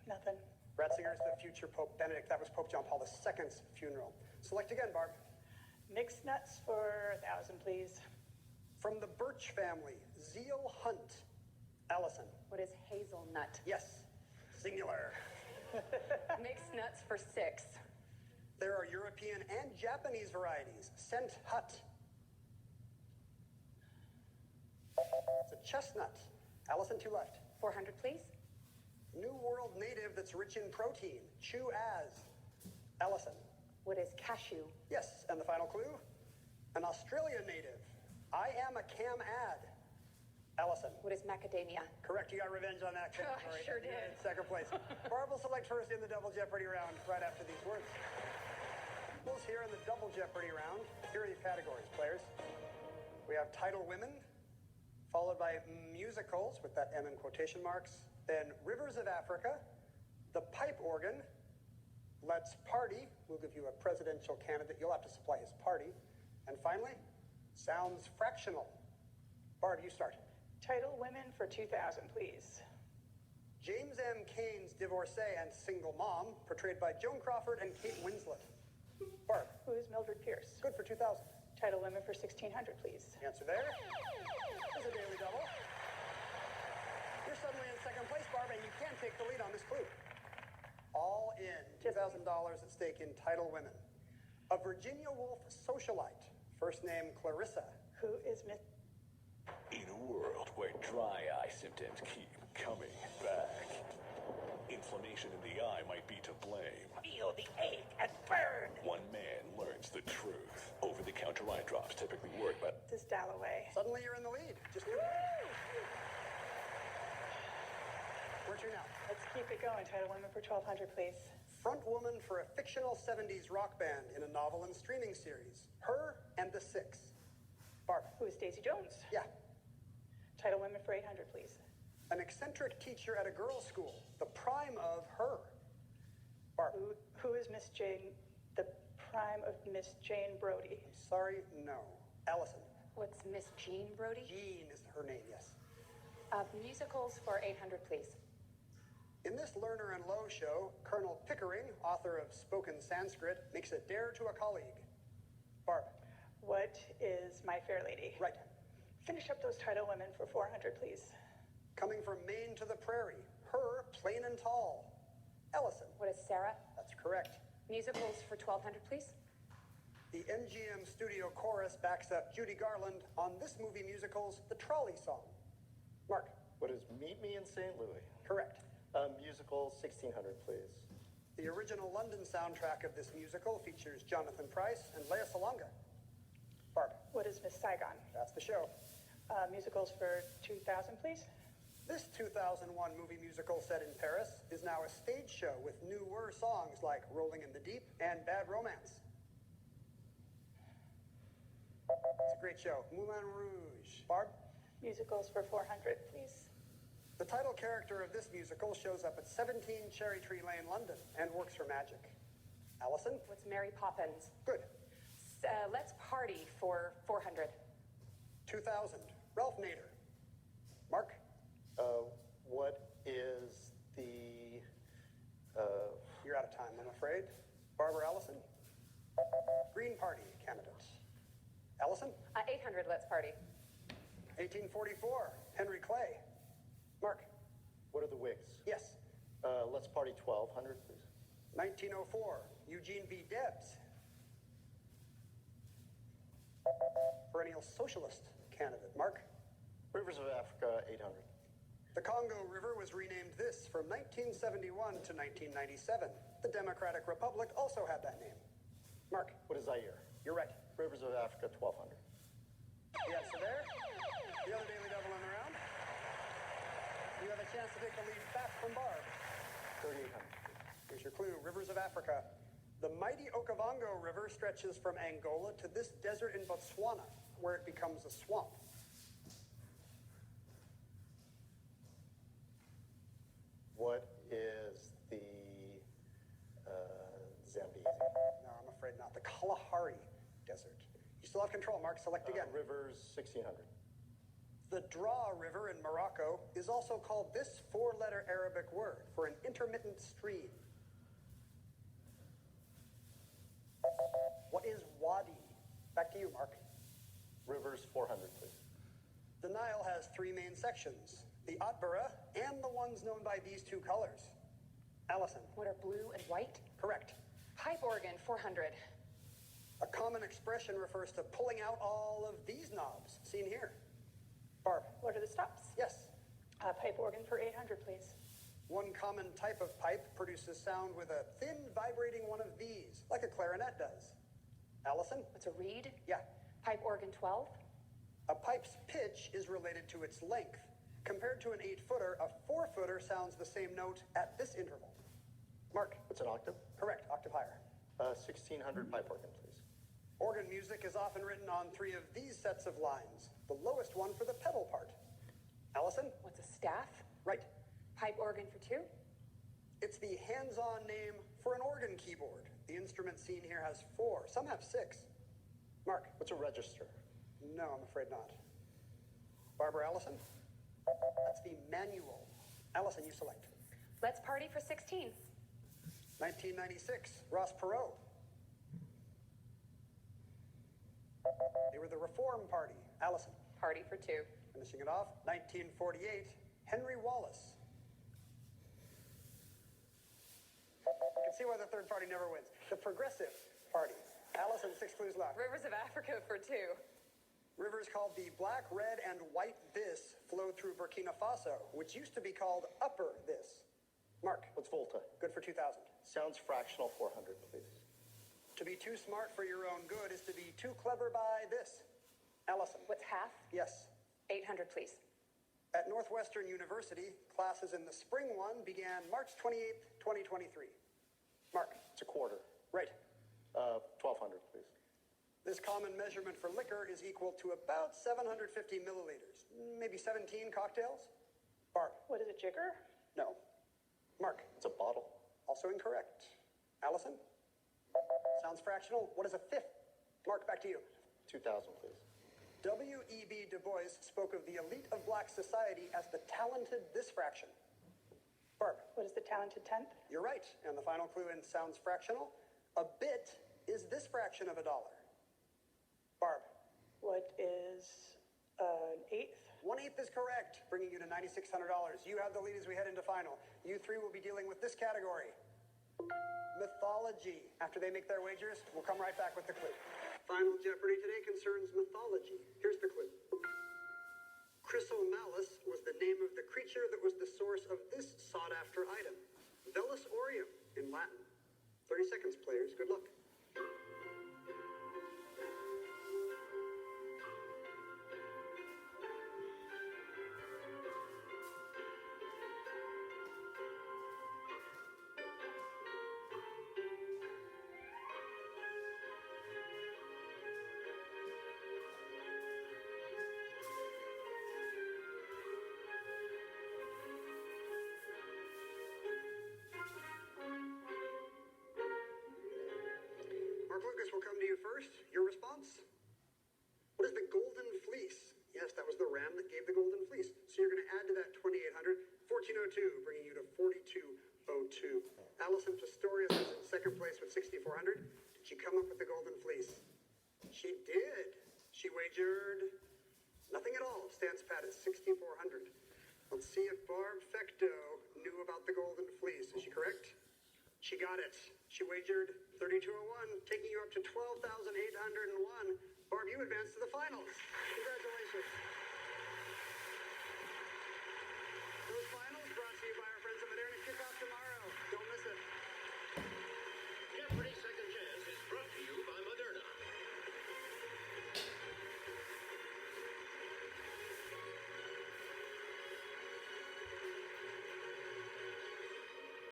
Nothing. Ratzinger's the future Pope Benedict. That was Pope John Paul II's funeral. Select again, Barb. Mixed nuts for 1,000, please. From the Birch family, Zeal Hunt. Allison. What is hazelnut? Yes. Singular. Mixed nuts for 6. There are European and Japanese varieties. Scent Hut. It's a chestnut. Allison, 2 left. 400, please. New World native that's rich in protein. Chew as. Allison. What is cashew? Yes, and the final clue? An Australian native. I am a cam ad. Allison. What is macadamia? Correct, you got revenge on that category. I sure did. You're in second place. Barb will select first in the Double Jeopardy round right after these words. Here in the Double Jeopardy round, here are your categories, players. We have title women, followed by musicals with that M in quotation marks, then Rivers of Africa, the pipe organ, Let's Party, we'll give you a presidential candidate, you'll have to supply his party, and finally, Sounds Fractional. Barb, you start. Title women for 2,000, please. James M. Cain's divorcee and single mom, portrayed by Joan Crawford and Kate Winslet. Barb. Who is Mildred Pierce? Good for 2,000. Title women for 1,600, please. Answer there is a daily double. You're suddenly in second place, Barb, and you can take the lead on this clue. All in, $2,000 at stake in title women. A Virginia Woolf socialite, first name Clarissa. Who is Miss... In a world where dry eye symptoms keep coming back, inflammation in the eye might be to blame. Feel the ache and burn. One man learns the truth. Over-the-counter eye drops typically work, but... This Dalloway. Suddenly you're in the lead. Just where to now? Let's keep it going. Title women for 1,200, please. Front woman for a fictional 70s rock band in a novel and streaming series. Her and the Six. Barb. Who is Daisy Jones? Yeah. Title women for 800, please. An eccentric teacher at a girls' school. The prime of her. Barb. Who is Miss Jane, the prime of Miss Jane Brody? Sorry, no. Allison. What's Miss Jean Brody? Jean is her name, yes. Musicals for 800, please. In this Lerner and Lowe show, Colonel Pickering, author of Spoken Sanskrit, makes a dare to a colleague. Barb. What is My Fair Lady? Right. Finish up those title women for 400, please. Coming from Maine to the prairie. Her, plain and tall. Ellison. What is Sarah? That's correct. Musicals for 1,200, please. The MGM studio chorus backs up Judy Garland on this movie musical's The Trolley Song. Mark. What is Meet Me in St. Louis? Correct. Musical, 1,600, please. The original London soundtrack of this musical features Jonathan Pryce and Lea Salonga. Barb. What is Miss Saigon? That's the show. Musicals for 2,000, please. This 2001 movie musical set in Paris is now a stage show with newer songs like Rolling in the Deep and Bad Romance. It's a great show. Moulin Rouge. Barb? Musicals for 400, please. The title character of this musical shows up at 17 Cherry Tree Lane, London, and works for magic. Allison? What's Mary Poppins? Good. Let's Party for 400. 2,000. Ralph Nader. Mark? What is the... You're out of time, I'm afraid. Barbara Allison? Green Party candidate. Allison? 800, Let's Party. 1844. Henry Clay. Mark? What are the Whigs? Yes. Let's Party 1,200, please. 1904. Eugene V. Debs. Perennial socialist candidate. Mark? Rivers of Africa, 800. The Congo River was renamed this from 1971 to 1997. The Democratic Republic also had that name. Mark? What is Zaire? You're right. Rivers of Africa, 1,200. The answer there. The other daily double in the round. You have a chance to take the lead back from Barb. 3,800. Here's your clue. Rivers of Africa. The mighty Okavango River stretches from Angola to this desert in Botswana, where it becomes a swamp. What is the Zambezi? No, I'm afraid not. The Kalahari Desert. You still have control, Mark. Select again. Rivers, 1,600. The Draa River in Morocco is also called this four-letter Arabic word for an intermittent stream. What is wadi? Back to you, Mark. Rivers, 400, please. The Nile has three main sections, the Atbara and the ones known by these two colors. Allison. What are blue and white? Correct. Pipe organ, 400. A common expression refers to pulling out all of these knobs, seen here. Barb. What are the stops? Yes. Pipe organ for 800, please. One common type of pipe produces sound with a thin vibrating one of these, like a clarinet does. Allison? What's a reed? Yeah. Pipe organ, 12. A pipe's pitch is related to its length. Compared to an 8-footer, a 4-footer sounds the same note at this interval. Mark? What's an octave? Correct, octave higher. 1600 pipe organ, please. Organ music is often written on three of these sets of lines, the lowest one for the pedal part. Allison? What's a staff? Right. Pipe organ for 2. It's the hands-on name for an organ keyboard. The instrument seen here has 4. Some have 6. Mark? What's a register? No, I'm afraid not. Barbara Allison? That's the manual. Allison, you select. Let's party for 16. 1996, Ross Perot. They were the Reform Party. Allison. Party for 2. Finishing it off, 1948, Henry Wallace. You can see why the third party never wins. The Progressive Party. Allison, 6 clues left. Rivers of Africa for 2. Rivers called the Black, Red, and White This flow through Burkina Faso, which used to be called Upper This. Mark. What's volta? Good for 2,000. Sounds fractional, 400, please. To be too smart for your own good is to be too clever by this. Allison. What's half? Yes. 800, please. At Northwestern University, classes in the spring one began March 28th, 2023. Mark. It's a quarter. Right. 1200, please. This common measurement for liquor is equal to about 750 milliliters. Maybe 17 cocktails? Barb. What is a jigger? No. Mark. It's a bottle. Also incorrect. Allison? Sounds fractional. What is a fifth? Mark, back to you. 2000, please. W.E.B. Du Bois spoke of the elite of black society as the talented this fraction. Barb. What is the talented tenth? You're right. And the final clue in sounds fractional. A bit is this fraction of $1. Barb. What is an eighth? 1/8 is correct, bringing you to $9,600. You have the lead as we head into final. You three will be dealing with this category. Mythology. After they make their wagers, we'll come right back with the clue. Final Jeopardy today concerns mythology. Here's the clue. Chrysomalus was the name of the creature that was the source of this sought-after item. Velis aureum in Latin. 30 seconds, players. Good luck. Mark Lucas will come to you first. Your response? What is the golden fleece? Yes, that was the ram that gave the golden fleece. So you're going to add to that 2,800, 1402, bringing you to 4202. Allison Pistorius is in second place with 6,400. Did she come up with the golden fleece? She did. She wagered nothing at all. Stands pat at 6,400. Let's see if Barb Fecto knew about the golden fleece. Is she correct? She got it. She wagered 3201, taking you up to 12,801. Barb, you advance to the finals. Congratulations.